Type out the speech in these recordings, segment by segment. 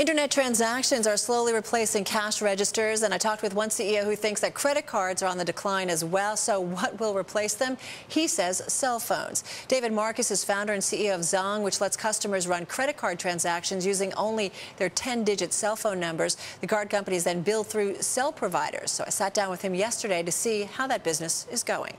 Internet transactions are slowly replacing cash registers, and I talked with one CEO who thinks that credit cards are on the decline as well. So what will replace them? He says cell phones. David Marcus is founder and CEO of ZONG, which lets customers run credit card transactions using only their 10-digit cell phone numbers. The card companies then bill through cell providers. So I sat down with him yesterday to see how that business is going.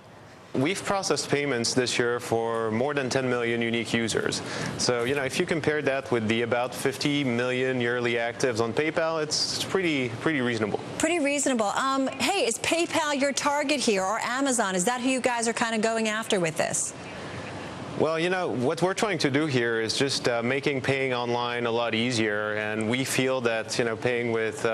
We've processed payments this year for more than 10 million unique users. So, if you compare that with the about 50 million yearly actives on PayPal, it's pretty reasonable. Pretty reasonable. Hey, is PayPal your target here, or Amazon? Is that who you guys are kind of going after with this? Well, what we're trying to do here is just making paying online a lot easier, and we feel that, paying with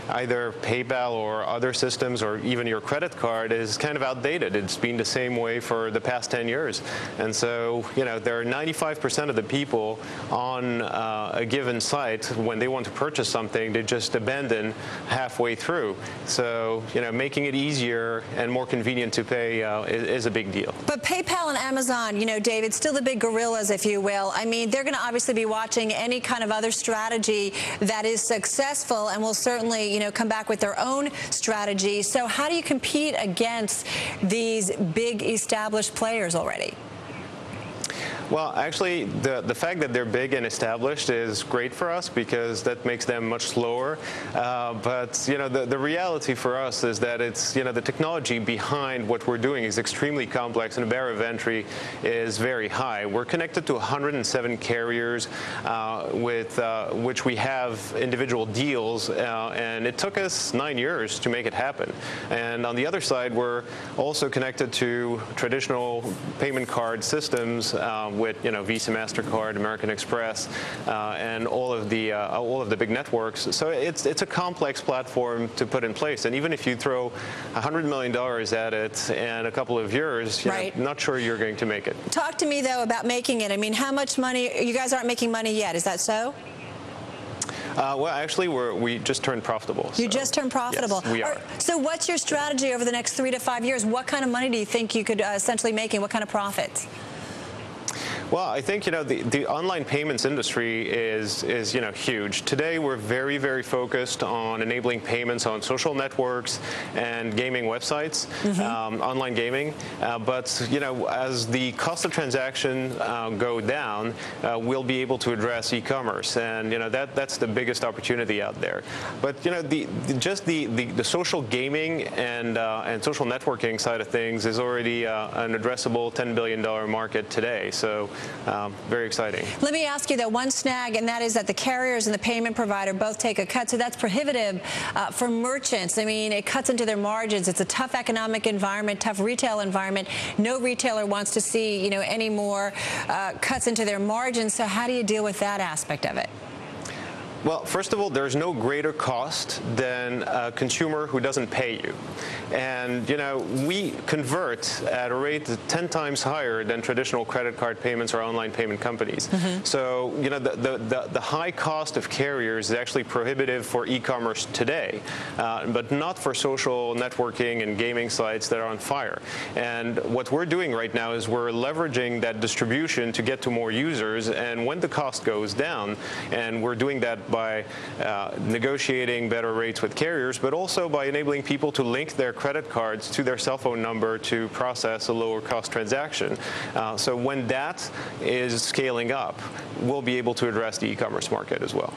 either PayPal or other systems or even your credit card is kind of outdated. It's been the same way for the past 10 years. And so, there are 95% of the people on a given site, when they want to purchase something, they just abandon halfway through. So, making it easier and more convenient to pay is a big deal. But PayPal and Amazon, David, still the big gorillas, if you will. I mean, they're going to obviously be watching any kind of other strategy that is successful, and will certainly, come back with their own strategy. So how do you compete against these big established players already? Well, actually, the fact that they're big and established is great for us because that makes them much slower. But the reality for us is that it's the technology behind what we're doing is extremely complex, and the barrier of entry is very high. We're connected to 107 carriers with which we have individual deals, and it took us 9 years to make it happen. And on the other side, we're also connected to traditional payment card systems with Visa, MasterCard, American Express, and all of the big networks. So it's a complex platform to put in place. And even if you throw $100 million at it in a couple of years, right, not sure you're going to make it. Talk to me though about making it. I mean, how much money? You guys aren't making money yet, is that so? Well, actually, we just turned profitable. You just turned profitable. Yes, we are. So what's your strategy over the next 3 to 5 years? What kind of money do you think you could essentially make, and what kind of profits? Well, I think the online payments industry is huge. Today, we're very focused on enabling payments on social networks and gaming websites, online gaming. But as the cost of transaction go down, we'll be able to address e-commerce, and that's the biggest opportunity out there. But the social gaming and social networking side of things is already an addressable $10 billion market today. So. Very exciting. Let me ask you, though, one snag, and that is that the carriers and the payment provider both take a cut. So that's prohibitive for merchants. I mean, it cuts into their margins. It's a tough economic environment, tough retail environment. No retailer wants to see, any more cuts into their margins. So how do you deal with that aspect of it? Well, first of all, there's no greater cost than a consumer who doesn't pay you. And, we convert at a rate 10 times higher than traditional credit card payments or online payment companies. So, the high cost of carriers is actually prohibitive for e-commerce today, but not for social networking and gaming sites that are on fire. And what we're doing right now is we're leveraging that distribution to get to more users. And when the cost goes down, and we're doing that by negotiating better rates with carriers, but also by enabling people to link their credit cards to their cell phone number to process a lower cost transaction. So when that is scaling up, we'll be able to address the e-commerce market as well.